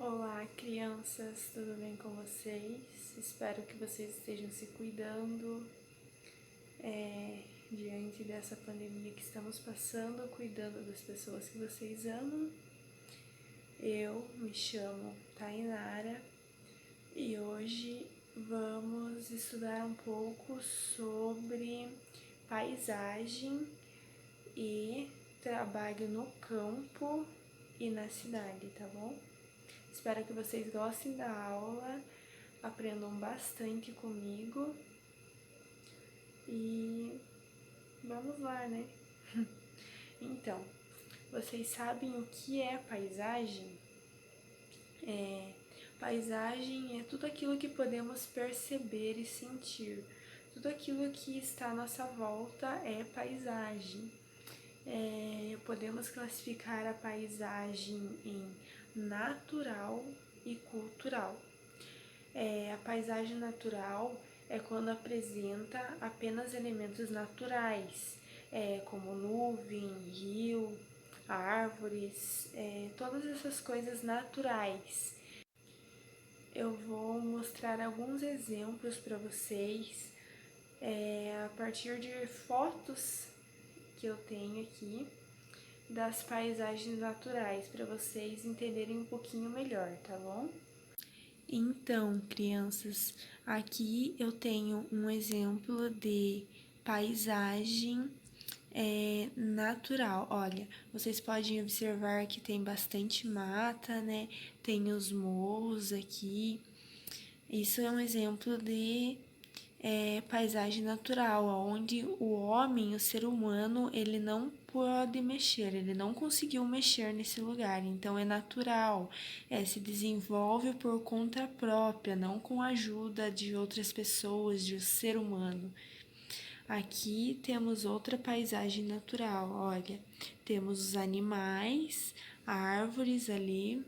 Olá, crianças, tudo bem com vocês? Espero que vocês estejam se cuidando diante dessa pandemia que estamos passando, cuidando das pessoas que vocês amam. Eu me chamo Tainara e hoje vamos estudar um pouco sobre paisagem e trabalho no campo e na cidade, tá bom? Espero que vocês gostem da aula, aprendam bastante comigo e vamos lá, né? Então, vocês sabem o que é paisagem? Paisagem é tudo aquilo que podemos perceber e sentir. Tudo aquilo que está à nossa volta é paisagem. Podemos classificar a paisagem em natural e cultural. A paisagem natural é quando apresenta apenas elementos naturais, como nuvem, rio, árvores, todas essas coisas naturais. Eu vou mostrar alguns exemplos para vocês a partir de fotos que eu tenho aqui das paisagens naturais para vocês entenderem um pouquinho melhor, tá bom? Então, crianças, aqui eu tenho um exemplo de paisagem natural. Olha, vocês podem observar que tem bastante mata, né? Tem os morros aqui. Isso é um exemplo de paisagem natural, onde o homem, o ser humano, ele não pode mexer, ele não conseguiu mexer nesse lugar, então é natural, se desenvolve por conta própria, não com a ajuda de outras pessoas, de um ser humano. Aqui temos outra paisagem natural, olha, temos os animais, árvores ali,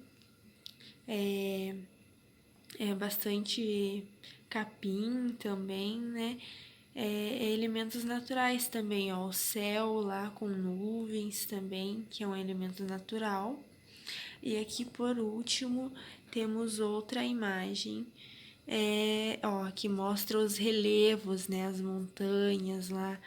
bastante capim também, né? Elementos naturais também, ó, o céu lá com nuvens também, que é um elemento natural. E aqui por último temos outra imagem, ó, que mostra os relevos, né, as montanhas lá,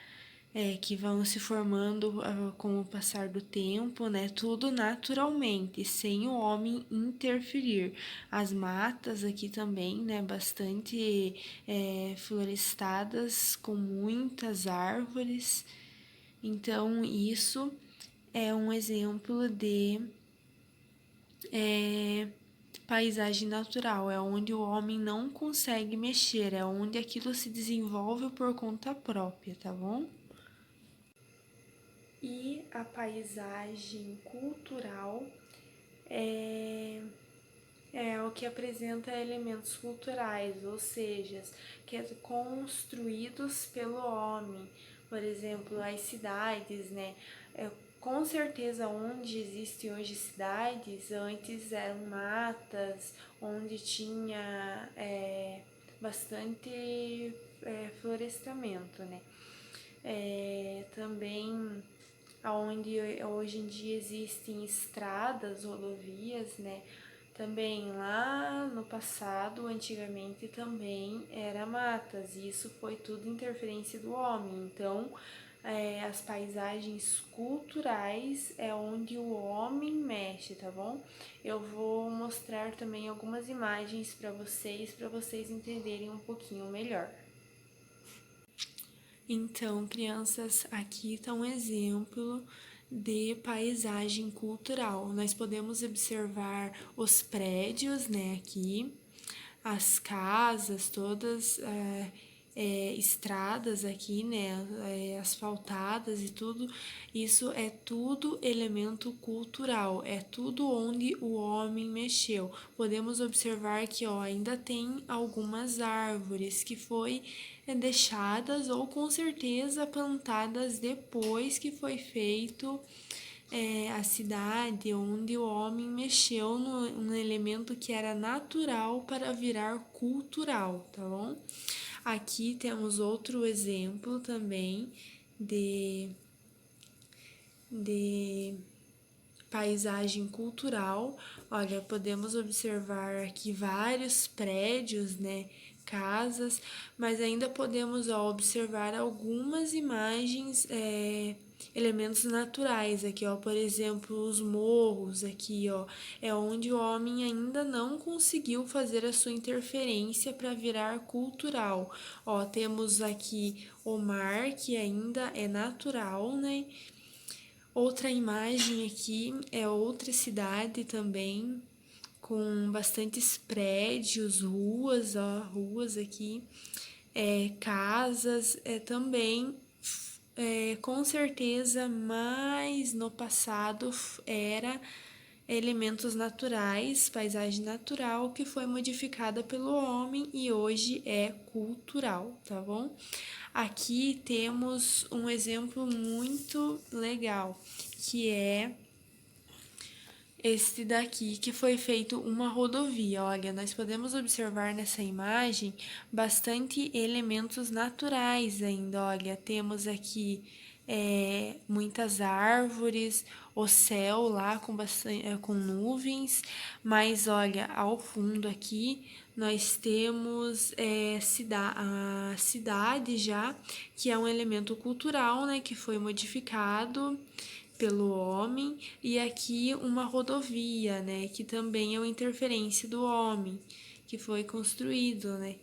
que vão se formando com o passar do tempo, né? Tudo naturalmente, sem o homem interferir. As matas aqui também, né? Bastante florestadas, com muitas árvores. Então, isso é um exemplo de paisagem natural, é onde o homem não consegue mexer, é onde aquilo se desenvolve por conta própria, tá bom? E a paisagem cultural é o que apresenta elementos culturais, ou seja, que é construídos pelo homem. Por exemplo, as cidades, né? Com certeza, onde existem hoje cidades, antes eram matas, onde tinha bastante florestamento, né? Também onde hoje em dia existem estradas, rodovias, né? Também lá no passado, antigamente também era matas, e isso foi tudo interferência do homem. Então, as paisagens culturais é onde o homem mexe, tá bom? Eu vou mostrar também algumas imagens para vocês entenderem um pouquinho melhor. Então, crianças, aqui está um exemplo de paisagem cultural. Nós podemos observar os prédios, né, aqui, as casas, todas estradas aqui, né, asfaltadas e tudo. Isso é tudo elemento cultural, é tudo onde o homem mexeu. Podemos observar que ó, ainda tem algumas árvores que foi deixadas ou com certeza plantadas depois que foi feito a cidade, onde o homem mexeu num elemento que era natural para virar cultural, tá bom? Aqui temos outro exemplo também de paisagem cultural. Olha, podemos observar aqui vários prédios, né? Casas, mas ainda podemos observar algumas imagens, elementos naturais aqui, ó, por exemplo, os morros aqui, ó, é onde o homem ainda não conseguiu fazer a sua interferência para virar cultural. Ó, temos aqui o mar, que ainda é natural, né? Outra imagem aqui é outra cidade também, com bastantes prédios, ruas, ó, ruas aqui, casas, também, com certeza, mas no passado era elementos naturais, paisagem natural que foi modificada pelo homem e hoje é cultural, tá bom? Aqui temos um exemplo muito legal, que é esse daqui, que foi feito uma rodovia. Olha, nós podemos observar nessa imagem bastante elementos naturais ainda. Olha, temos aqui muitas árvores, o céu lá com com nuvens, mas olha, ao fundo aqui nós temos a cidade já, que é um elemento cultural, né, que foi modificado pelo homem, e aqui uma rodovia, né, que também é uma interferência do homem, que foi construído, né.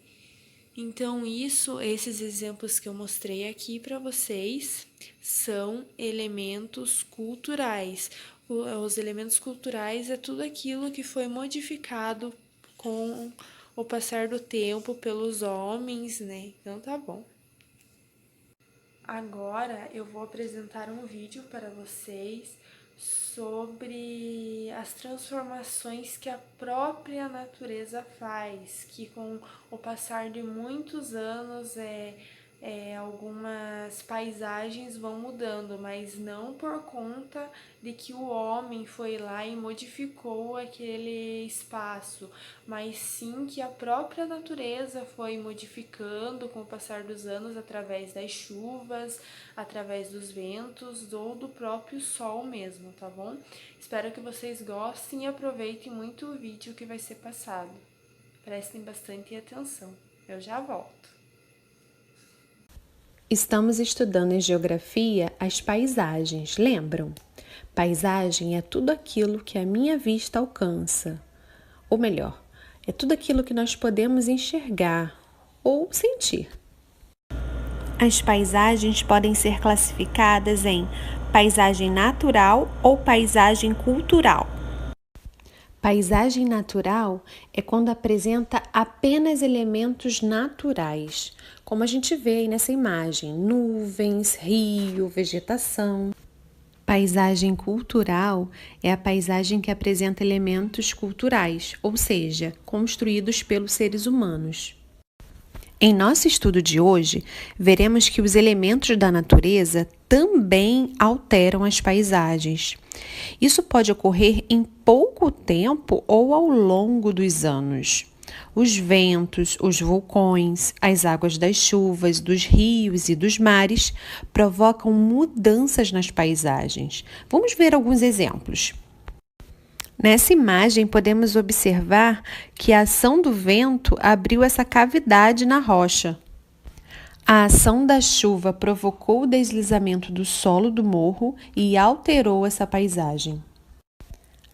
Então, esses exemplos que eu mostrei aqui para vocês são elementos culturais. Os elementos culturais é tudo aquilo que foi modificado com o passar do tempo pelos homens, né? Então, tá bom. Agora eu vou apresentar um vídeo para vocês sobre as transformações que a própria natureza faz, que com o passar de muitos anos algumas paisagens vão mudando, mas não por conta de que o homem foi lá e modificou aquele espaço, mas sim que a própria natureza foi modificando com o passar dos anos através das chuvas, através dos ventos ou do próprio sol mesmo, tá bom? Espero que vocês gostem e aproveitem muito o vídeo que vai ser passado. Prestem bastante atenção. Eu já volto. Estamos estudando em geografia as paisagens, lembram? Paisagem é tudo aquilo que a minha vista alcança, ou melhor, é tudo aquilo que nós podemos enxergar ou sentir. As paisagens podem ser classificadas em paisagem natural ou paisagem cultural. Paisagem natural é quando apresenta apenas elementos naturais, como a gente vê aí nessa imagem, nuvens, rio, vegetação. Paisagem cultural é a paisagem que apresenta elementos culturais, ou seja, construídos pelos seres humanos. Em nosso estudo de hoje, veremos que os elementos da natureza também alteram as paisagens. Isso pode ocorrer em pouco tempo ou ao longo dos anos. Os ventos, os vulcões, as águas das chuvas, dos rios e dos mares provocam mudanças nas paisagens. Vamos ver alguns exemplos. Nessa imagem, podemos observar que a ação do vento abriu essa cavidade na rocha. A ação da chuva provocou o deslizamento do solo do morro e alterou essa paisagem.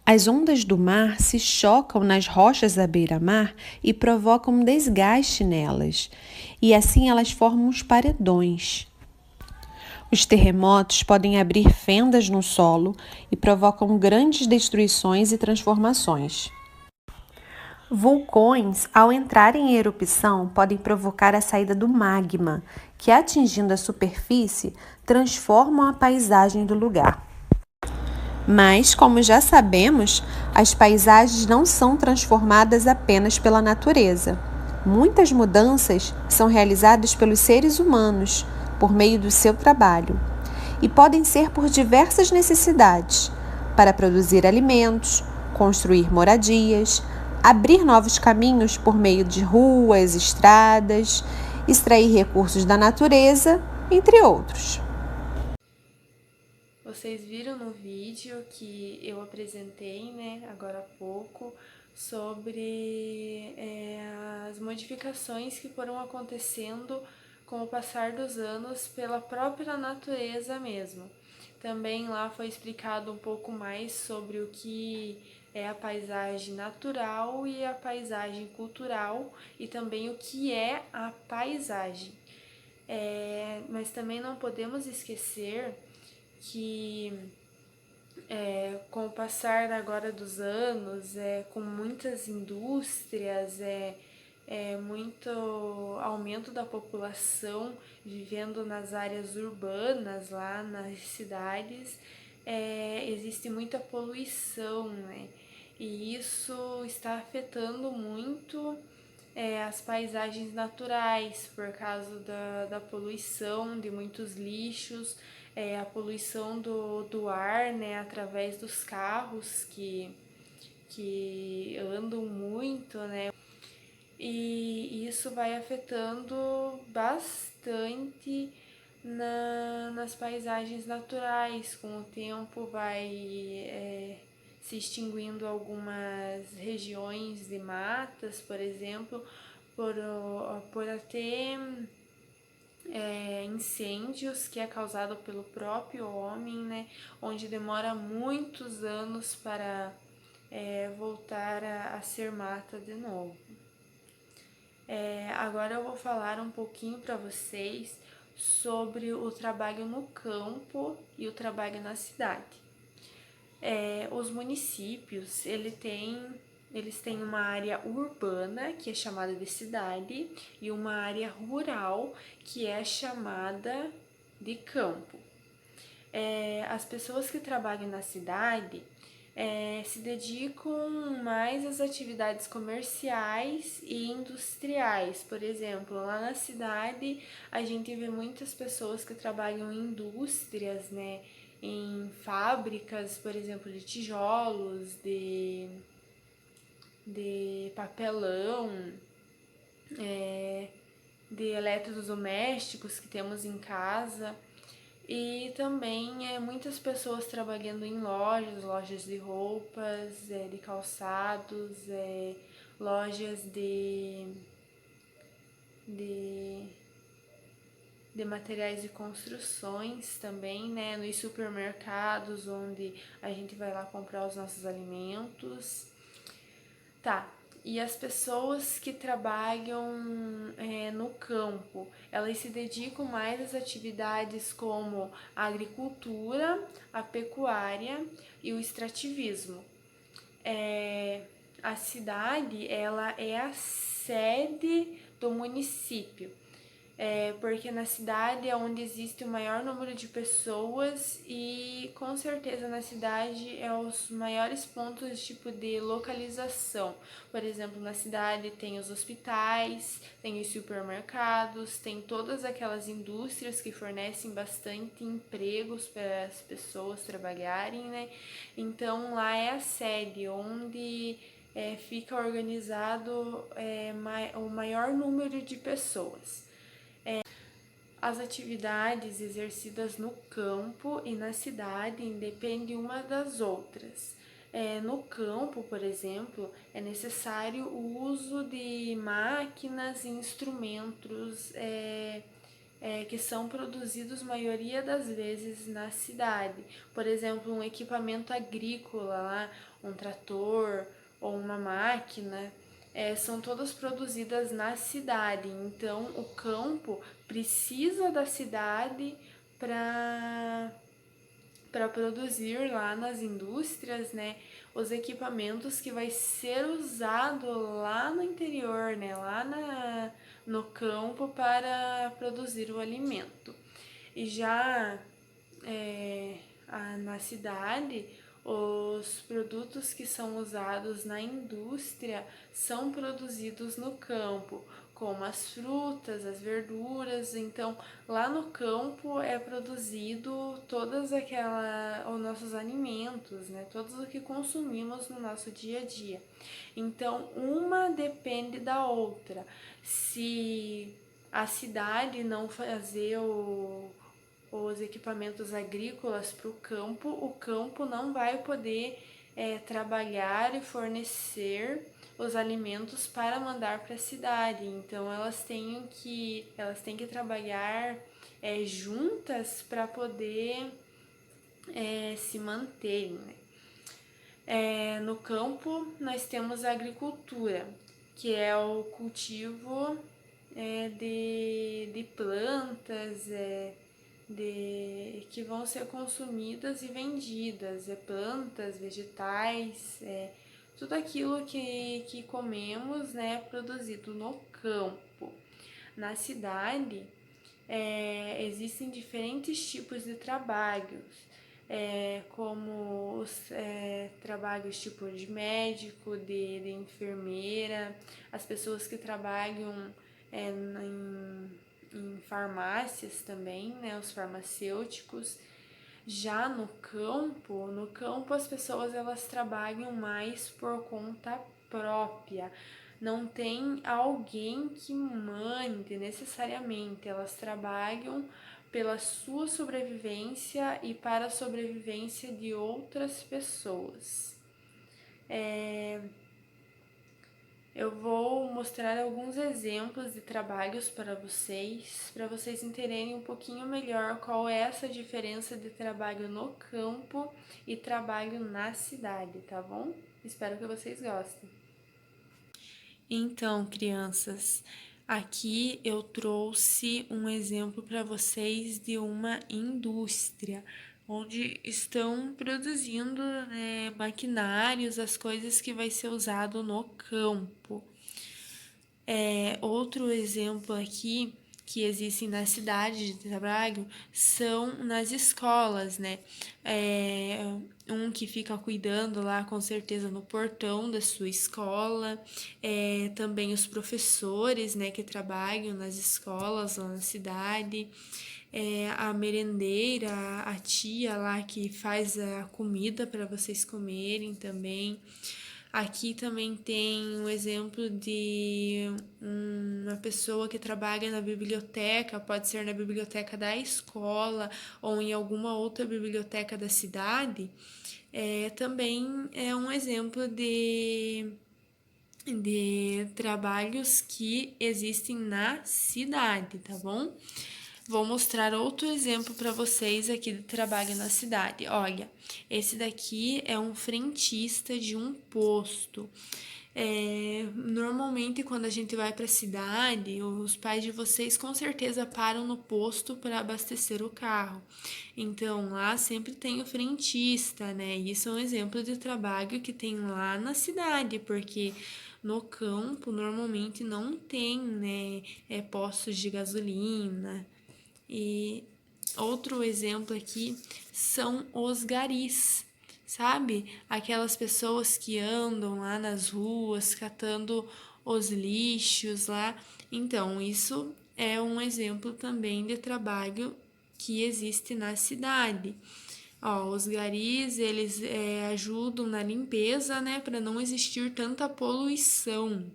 As ondas do mar se chocam nas rochas à beira-mar e provocam um desgaste nelas, e assim elas formam os paredões. Os terremotos podem abrir fendas no solo e provocam grandes destruições e transformações. Vulcões, ao entrarem em erupção, podem provocar a saída do magma, que, atingindo a superfície, transformam a paisagem do lugar. Mas, como já sabemos, as paisagens não são transformadas apenas pela natureza. Muitas mudanças são realizadas pelos seres humanos, por meio do seu trabalho, e podem ser por diversas necessidades, para produzir alimentos, construir moradias, abrir novos caminhos por meio de ruas, estradas, extrair recursos da natureza, entre outros. Vocês viram no vídeo que eu apresentei, né, agora há pouco, sobre as modificações que foram acontecendo com o passar dos anos pela própria natureza mesmo. Também lá foi explicado um pouco mais sobre o que é a paisagem natural e a paisagem cultural e também o que é a paisagem. Mas também não podemos esquecer que com o passar agora dos anos, com muitas indústrias, muito aumento da população vivendo nas áreas urbanas, lá nas cidades, existe muita poluição, né? E isso está afetando muito as paisagens naturais por causa da poluição, de muitos lixos, a poluição do ar, né, através dos carros que andam muito, né, e isso vai afetando bastante nas paisagens naturais. Com o tempo vai se extinguindo algumas regiões de matas, por exemplo, por até incêndios que é causado pelo próprio homem, né, onde demora muitos anos para voltar a ser mata de novo. Agora eu vou falar um pouquinho para vocês sobre o trabalho no campo e o trabalho na cidade. Os municípios, eles têm uma área urbana, que é chamada de cidade, e uma área rural, que é chamada de campo. As pessoas que trabalham na cidade se dedicam mais às atividades comerciais e industriais. Por exemplo, lá na cidade a gente vê muitas pessoas que trabalham em indústrias, né? Em fábricas, por exemplo, de tijolos, de papelão, de eletrodomésticos que temos em casa. E também muitas pessoas trabalhando em lojas de roupas, de calçados, lojas de, de materiais de construções também, né? Nos supermercados, onde a gente vai lá comprar os nossos alimentos. Tá, e as pessoas que trabalham no campo, elas se dedicam mais às atividades como a agricultura, a pecuária e o extrativismo. A cidade, ela é a sede do município, porque na cidade é onde existe o maior número de pessoas e com certeza na cidade é os maiores pontos tipo de localização. Por exemplo, na cidade tem os hospitais, tem os supermercados, tem todas aquelas indústrias que fornecem bastante empregos para as pessoas trabalharem, né? Então lá é a sede onde fica organizado o maior número de pessoas. As atividades exercidas no campo e na cidade independem uma das outras. No campo, por exemplo, é necessário o uso de máquinas e instrumentos que são produzidos maioria das vezes na cidade. Por exemplo, um equipamento agrícola, lá, um trator ou uma máquina, são todas produzidas na cidade. Então, o campo precisa da cidade para produzir lá nas indústrias, né, os equipamentos que vai ser usado lá no interior, né, lá no campo para produzir o alimento. E já na cidade, os produtos que são usados na indústria são produzidos no campo, como as frutas, as verduras. Então, lá no campo é produzido os nossos alimentos, né? Todos o que consumimos no nosso dia a dia. Então, uma depende da outra. Se a cidade não fazer os equipamentos agrícolas para o campo não vai poder trabalhar e fornecer os alimentos para mandar para a cidade. Então elas têm que trabalhar juntas para poder se manterem, né? No campo nós temos a agricultura, que é o cultivo de plantas que vão ser consumidas e vendidas, plantas, vegetais, tudo aquilo que comemos, né, produzido no campo. Na cidade existem diferentes tipos de trabalhos, como os trabalhos tipo de médico, de enfermeira, as pessoas que trabalham em farmácias também, né, os farmacêuticos. Já no campo as pessoas elas trabalham mais por conta própria. Não tem alguém que mande necessariamente, elas trabalham pela sua sobrevivência e para a sobrevivência de outras pessoas. Eu vou mostrar alguns exemplos de trabalhos para vocês entenderem um pouquinho melhor qual é essa diferença de trabalho no campo e trabalho na cidade, tá bom? Espero que vocês gostem. Então, crianças, aqui eu trouxe um exemplo para vocês de uma indústria onde estão produzindo, né, maquinários, as coisas que vai ser usado no campo. Outro exemplo aqui que existem na cidade de trabalho são nas escolas, né? Um que fica cuidando lá com certeza no portão da sua escola, também os professores, né, que trabalham nas escolas lá na cidade, a merendeira, a tia lá que faz a comida para vocês comerem também. Aqui também tem um exemplo de uma pessoa que trabalha na biblioteca, pode ser na biblioteca da escola ou em alguma outra biblioteca da cidade. Também é um exemplo de trabalhos que existem na cidade, tá bom? Vou mostrar outro exemplo para vocês aqui de trabalho na cidade. Olha, esse daqui é um frentista de um posto. Normalmente quando a gente vai para a cidade, os pais de vocês com certeza param no posto para abastecer o carro. Então lá sempre tem o frentista, né? Isso é um exemplo de trabalho que tem lá na cidade, porque no campo normalmente não tem, né, postos de gasolina. E outro exemplo aqui são os garis, sabe? Aquelas pessoas que andam lá nas ruas catando os lixos lá. Então, isso é um exemplo também de trabalho que existe na cidade. Os garis, eles ajudam na limpeza, né, para não existir tanta poluição.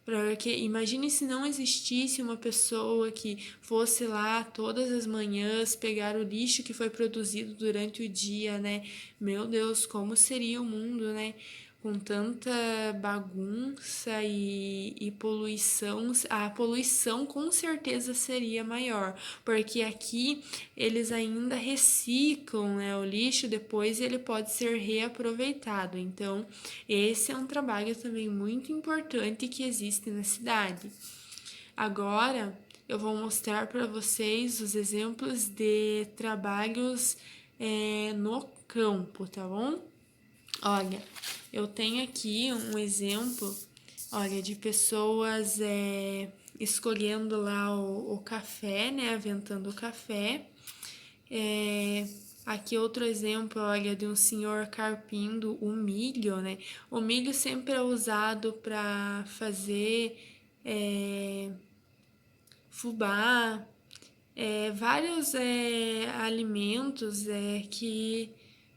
Porque imagine se não existisse uma pessoa que fosse lá todas as manhãs pegar o lixo que foi produzido durante o dia, né? Meu Deus, como seria o mundo, né? Com tanta bagunça e poluição, a poluição com certeza seria maior, porque aqui eles ainda reciclam, né, o lixo, depois ele pode ser reaproveitado. Então, esse é um trabalho também muito importante que existe na cidade. Agora, eu vou mostrar para vocês os exemplos de trabalhos no campo, tá bom? Olha, eu tenho aqui um exemplo, olha, de pessoas escolhendo lá o café, né, aventando o café. Aqui outro exemplo, olha, de um senhor carpindo o milho, né? O milho sempre é usado para fazer fubá, vários alimentos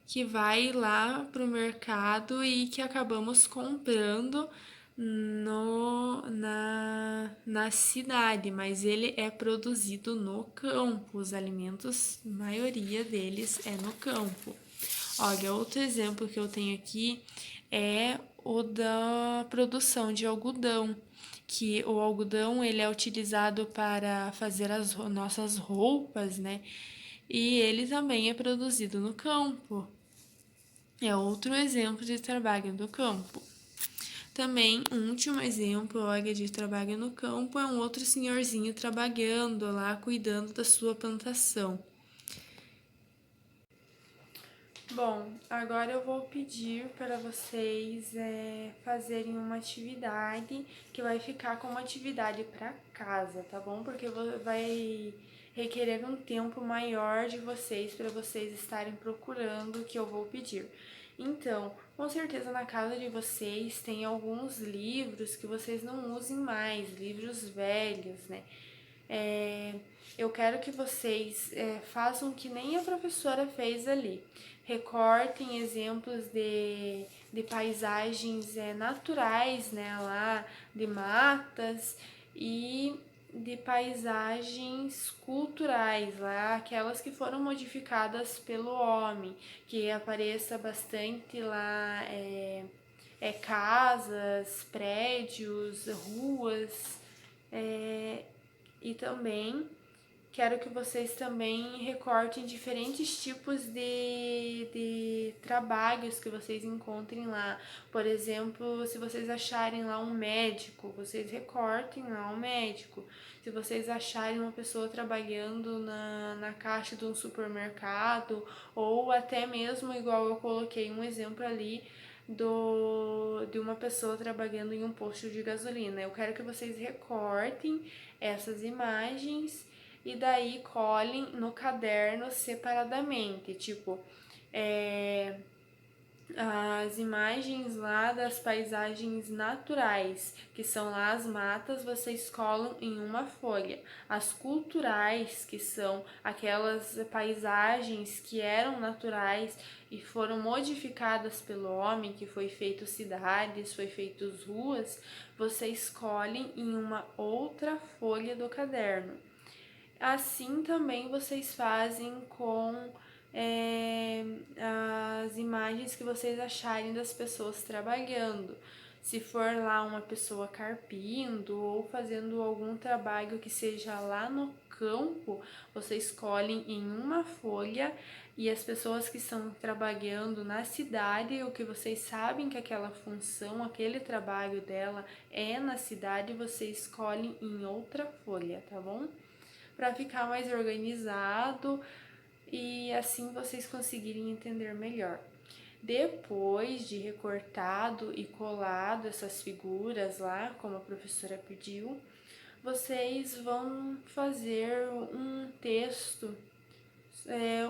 que vai lá para o mercado e que acabamos comprando na cidade, mas ele é produzido no campo. Os alimentos, a maioria deles é no campo. Olha, outro exemplo que eu tenho aqui é o da produção de algodão, que o algodão ele é utilizado para fazer as nossas roupas, né? E ele também é produzido no campo. É outro exemplo de trabalho no campo. Também, um último exemplo, olha, de trabalho no campo é um outro senhorzinho trabalhando lá, cuidando da sua plantação. Bom, agora eu vou pedir para vocês fazerem uma atividade que vai ficar como atividade para casa, tá bom? Porque vai requerer um tempo maior de vocês para vocês estarem procurando o que eu vou pedir. Então, com certeza na casa de vocês tem alguns livros que vocês não usem mais, livros velhos, né? Eu quero que vocês façam que nem a professora fez ali. Recortem exemplos de paisagens naturais, né, lá, de matas e de paisagens culturais, lá, aquelas que foram modificadas pelo homem, que apareça bastante lá casas, prédios, ruas, e também quero que vocês também recortem diferentes tipos de trabalhos que vocês encontrem lá. Por exemplo, se vocês acharem lá um médico, vocês recortem lá um médico. Se vocês acharem uma pessoa trabalhando na caixa de um supermercado, ou até mesmo, igual eu coloquei um exemplo ali, de uma pessoa trabalhando em um posto de gasolina. Eu quero que vocês recortem essas imagens e daí colhem no caderno separadamente, tipo, as imagens lá das paisagens naturais, que são lá as matas, vocês colam em uma folha. As culturais, que são aquelas paisagens que eram naturais e foram modificadas pelo homem, que foi feito cidades, foi feito ruas, vocês colhem em uma outra folha do caderno. Assim também vocês fazem com as imagens que vocês acharem das pessoas trabalhando. Se for lá uma pessoa carpindo ou fazendo algum trabalho que seja lá no campo, vocês colhem em uma folha, e as pessoas que estão trabalhando na cidade, o que vocês sabem que aquela função, aquele trabalho dela é na cidade, vocês escolhem em outra folha, tá bom? Para ficar mais organizado e assim vocês conseguirem entender melhor. Depois de recortado e colado essas figuras lá, como a professora pediu, vocês vão fazer um texto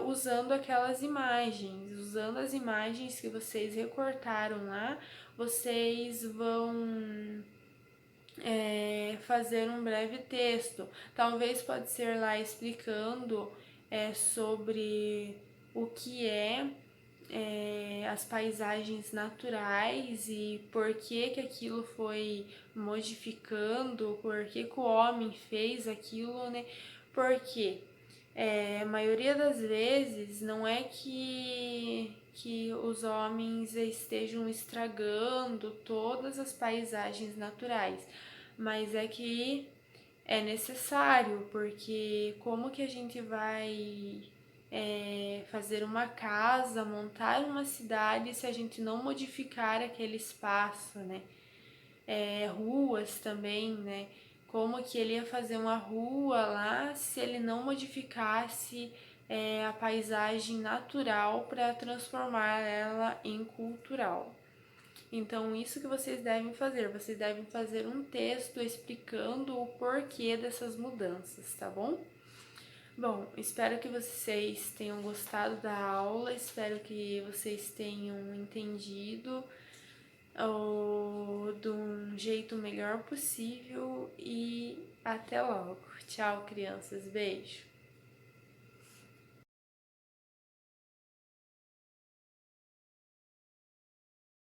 usando aquelas imagens. Usando as imagens que vocês recortaram lá, vocês vão fazer um breve texto. Talvez pode ser lá explicando sobre o que as paisagens naturais e por que aquilo foi modificando, por que o homem fez aquilo, né? Porque a maioria das vezes não é que os homens estejam estragando todas as paisagens naturais, mas é que é necessário, porque como que a gente vai fazer uma casa, montar uma cidade se a gente não modificar aquele espaço, né? Ruas também, né? Como que ele ia fazer uma rua lá se ele não modificasse a paisagem natural para transformar ela em cultural. Então, isso que vocês devem fazer um texto explicando o porquê dessas mudanças, tá bom? Bom, espero que vocês tenham gostado da aula, espero que vocês tenham entendido de um jeito melhor possível e até logo. Tchau, crianças. Beijo.